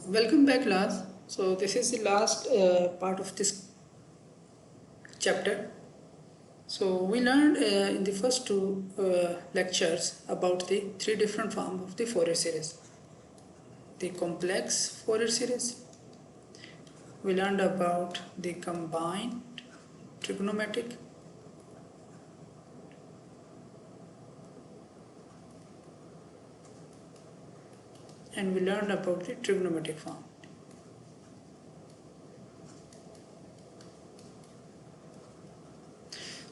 Welcome back, class. So this is the last part of this chapter. So we learned in the first two lectures about the three different forms of the Fourier series. The complex Fourier series. We learned about the combined trigonometric, and we learned about the trigonometric form.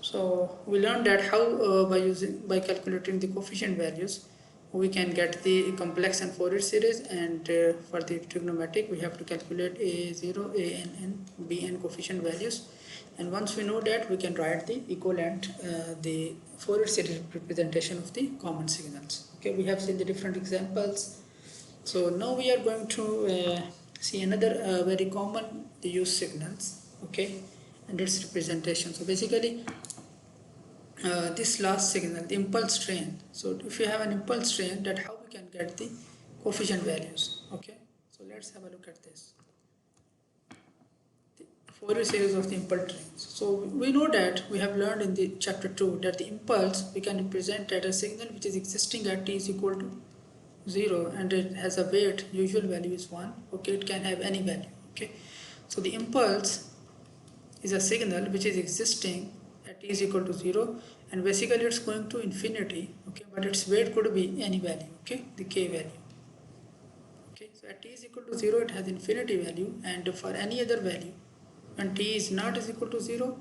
So we learned that how by calculating the coefficient values we can get the complex and Fourier series, and for the trigonometric we have to calculate a0, an, and bn coefficient values, and once we know that we can write the equivalent the Fourier series representation of the common signals. Okay, we have seen the different examples. So now we are going to see another very common use signals, okay, and its representation. So basically this last signal, the impulse train. So if you have an impulse train, that how we can get the coefficient values. Okay, so let's have a look at this. The Fourier series of the impulse trains. So we know that we have learned in the chapter 2 that the impulse we can represent as a signal which is existing at t is equal to 0, and it has a weight, usual value is 1. Okay, it can have any value. Okay, so the impulse is a signal which is existing at t is equal to 0, and basically it's going to infinity. Okay, but its weight could be any value. Okay, the k value. Okay, so at t is equal to 0 it has infinity value, and for any other value when t is not is equal to 0,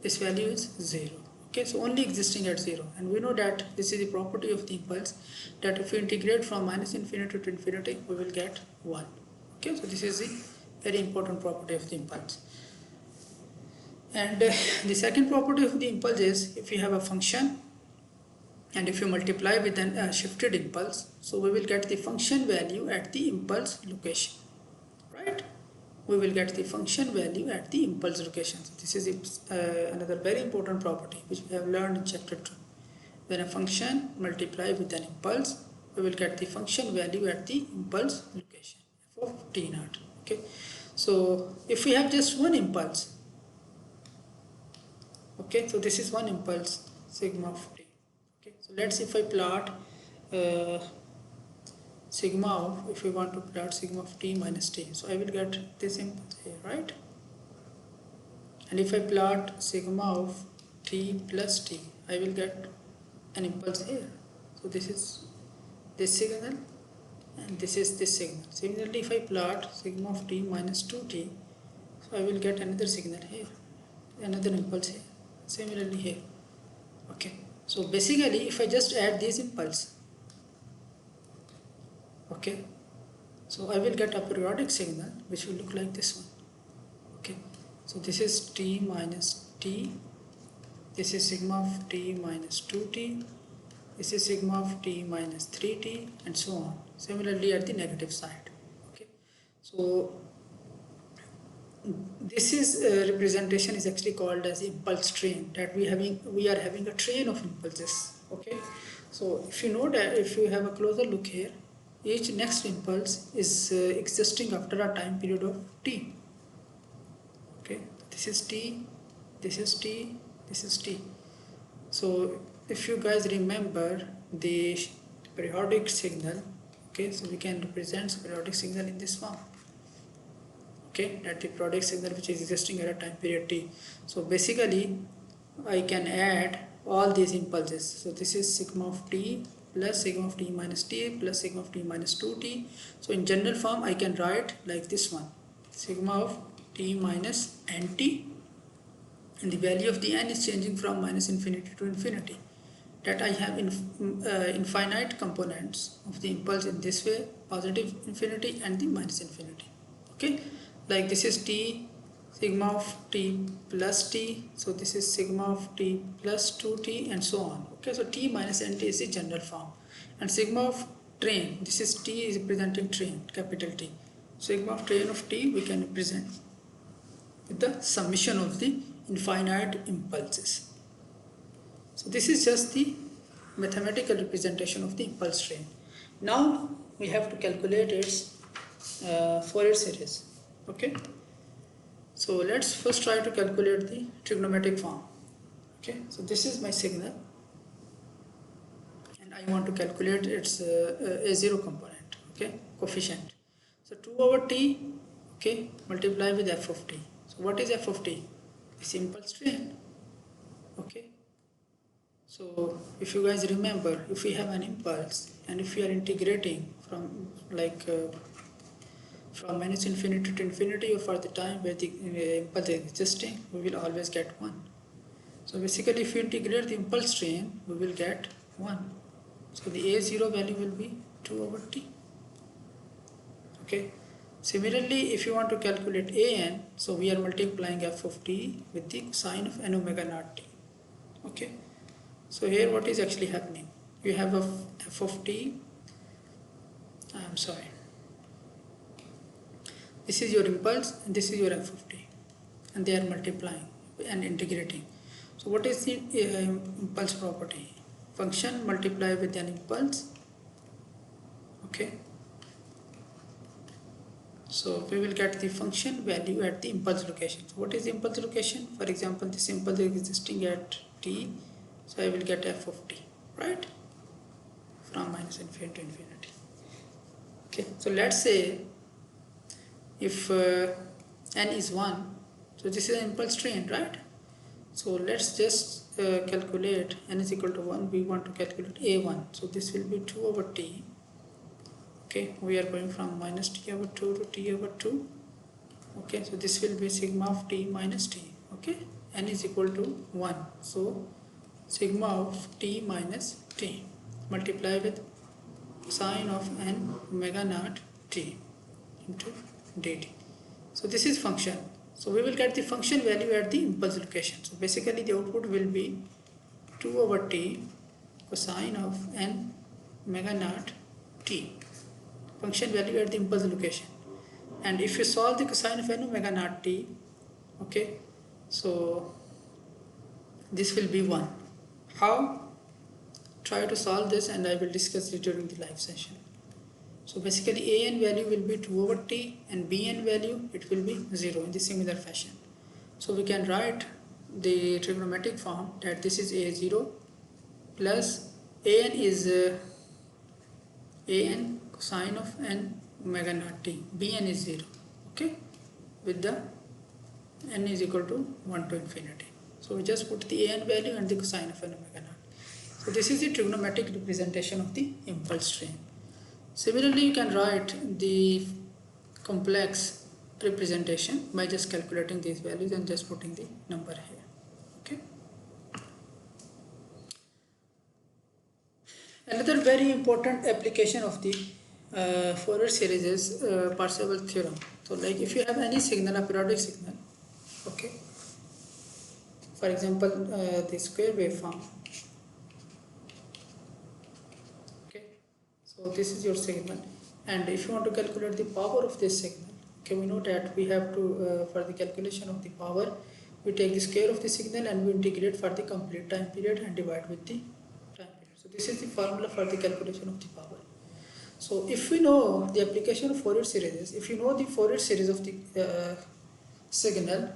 this value is 0. Okay, so only existing at 0, and we know that this is the property of the impulse, that if we integrate from minus infinity to infinity we will get 1. Okay, so this is the very important property of the impulse. And the second property of the impulse is, if you have a function and if you multiply with a shifted impulse, so we will get the function value at the impulse location, right? We will get the function value at the impulse location. So this is another very important property which we have learned in chapter 2. When a function multiply with an impulse, we will get the function value at the impulse location, f of t naught. Okay, so if we have just one impulse, okay, so this is one impulse, sigma of t. Okay, so let's, if I plot uh, sigma of, if we want to plot sigma of t minus t, so I will get this impulse here, right? And if I plot sigma of t plus t, I will get an impulse here. So this is this signal and this is this signal. Similarly, if I plot sigma of t minus 2t, so I will get another signal here, another impulse here. Similarly here. Okay, so basically if I just add these impulse, okay, so I will get a periodic signal which will look like this one. Okay, so this is t minus t, this is sigma of t minus 2t, this is sigma of t minus 3t, and so on. Similarly at the negative side. Okay, so this is representation is actually called as impulse train, that we are having a train of impulses. Okay, so if you know that, if you have a closer look here, each next impulse is existing after a time period of t. Okay, this is t, this is t, this is t. So if you guys remember the periodic signal, okay, so we can represent periodic signal in this form. Okay, that the periodic signal which is existing at a time period t. So basically I can add all these impulses. So this is sigma of t plus sigma of t minus t plus sigma of t minus 2t. So in general form I can write like this one, sigma of t minus nt, and the value of the n is changing from minus infinity to infinity. That I have infinite components of the impulse in this way, positive infinity and the minus infinity. Okay, like this is t, sigma of t plus t, so this is sigma of t plus 2t, and so on. Okay, so t minus nt is the general form, and sigma of train, this is t is representing train, capital T. Sigma of train of t we can represent with the summation of the infinite impulses. So this is just the mathematical representation of the impulse train. Now we have to calculate its Fourier series. Okay, so let's first try to calculate the trigonometric form. Okay, so this is my signal and I want to calculate its A0 component, okay, coefficient. So 2 over t, okay, multiply with f of t. So what is f of t? The impulse train. Okay, so if you guys remember, if we have an impulse and if we are integrating from from minus infinity to infinity or for the time where the impulse is existing, we will always get 1. So basically if you integrate the impulse train, we will get 1. So the A0 value will be 2 over t. Okay. Similarly, if you want to calculate an, so we are multiplying f of t with the sine of n omega naught t. Okay. So here what is actually happening? You have a f of t, I'm sorry, this is your impulse and this is your f of t, and they are multiplying and integrating. So what is the impulse property? Function multiply with an impulse. Okay, so we will get the function value at the impulse location. So what is the impulse location? For example, this impulse is existing at t, so I will get f of t, right, from minus infinity to infinity. Okay, so let's say if n is 1, so this is an impulse train, right? So let's just calculate n is equal to 1. We want to calculate a1, so this will be 2 over t. Okay, we are going from minus t over 2 to t over 2. Okay, so this will be sigma of t minus t. Okay, n is equal to 1, so sigma of t minus t multiply with sine of n omega naught t into dt. So this is function. So we will get the function value at the impulse location. So basically the output will be 2 over t cosine of n omega naught t, function value at the impulse location. And if you solve the cosine of n omega naught t, okay, so this will be 1. How? Try to solve this and I will discuss it during the live session. So basically an value will be 2 over t and bn value it will be 0 in the similar fashion. So we can write the trigonometric form that this is a0 plus an is an cosine of n omega naught t, bn is 0, okay, with the n is equal to 1 to infinity. So we just put the an value and the cosine of n omega naught. So this is the trigonometric representation of the impulse train. Similarly, you can write the complex representation by just calculating these values and just putting the number here. Okay. Another very important application of the Fourier series is Parseval theorem. So like if you have any signal, a periodic signal, okay, for example the square waveform, okay, so this is your signal, and if you want to calculate the power of this signal, okay, we know that we have to for the calculation of the power we take the square of the signal and we integrate for the complete time period and divide with the time period. So this is the formula for the calculation of the power. So if we know the application of Fourier series, if you know the Fourier series of the signal,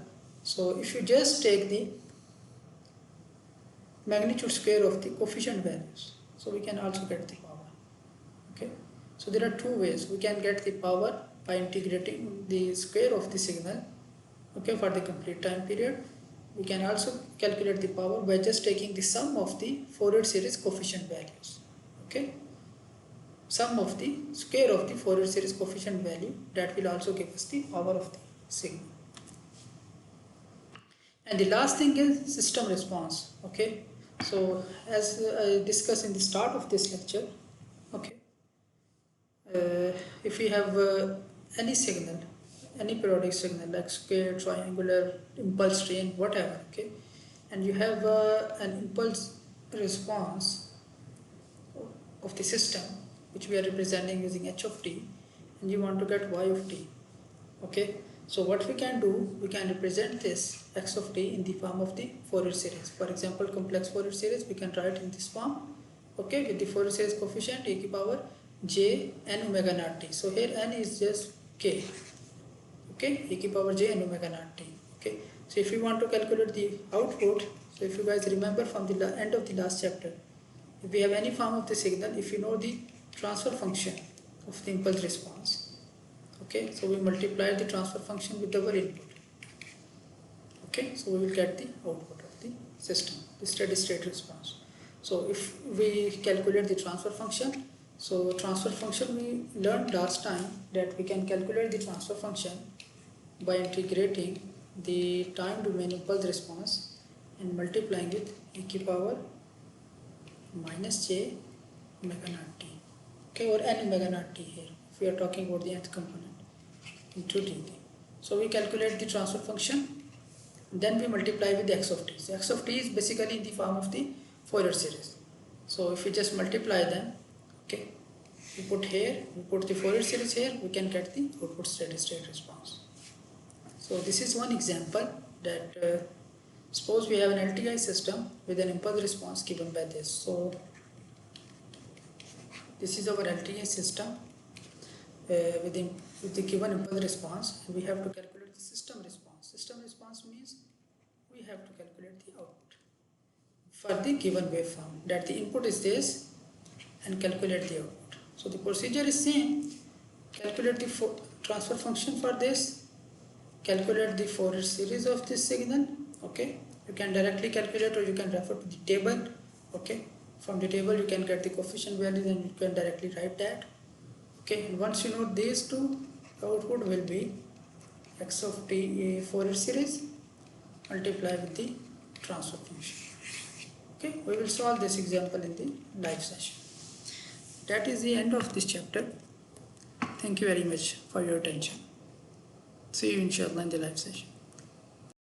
so if you just take the magnitude square of the coefficient values, so we can also get the power. Okay, so there are two ways we can get the power: by integrating the square of the signal, okay, for the complete time period. We can also calculate the power by just taking the sum of the Fourier series coefficient values. Okay, sum of the square of the Fourier series coefficient value, that will also give us the power of the signal. And the last thing is system response. Okay, so as I discussed in the start of this lecture, okay, if we have any signal, any periodic signal like square, triangular, impulse train, whatever, okay, and you have an impulse response of the system which we are representing using h of t, and you want to get y of t, okay, so what we can do, we can represent this x of t in the form of the Fourier series. For example, complex Fourier series we can write in this form, okay, with the Fourier series coefficient e to the power j n omega naught t. So here n is just k. Okay, e की power j and omega naught t. Okay, so if you want to calculate the output, so if you guys remember from the end of the last chapter, if we have any form of the signal, if you know the transfer function of the impulse response, okay, so we multiply the transfer function with our input. Okay, so we will get the output of the system, the steady state response. So if we calculate the transfer function, so transfer function we learned last time that we can calculate the transfer function by integrating the time domain impulse response and multiplying it e की power minus j omega naught t. Okay, or n omega naught t here if we are talking about the nth component into dt. So we calculate the transfer function, then we multiply with the x of t. So x of t is basically in the form of the Fourier series. So if we just multiply them, okay, we put here, we put the Fourier series here, we can get the output steady state response. So this is one example that suppose we have an LTI system with an impulse response given by this. So this is our LTI system with the given impulse response, and we have to calculate the system response. System response means we have to calculate the output for the given waveform, that the input is this and calculate the output. So the procedure is same. Calculate the transfer function for this, calculate the Fourier series of this signal. Okay, you can directly calculate or you can refer to the table. Okay, from the table you can get the coefficient values and you can directly write that. Okay, and once you know these two, the output will be x of t Fourier series multiplied with the transfer function. Okay, we will solve this example in the live session. That is the end of this chapter. Thank you very much for your attention. See you inshallah in the live session.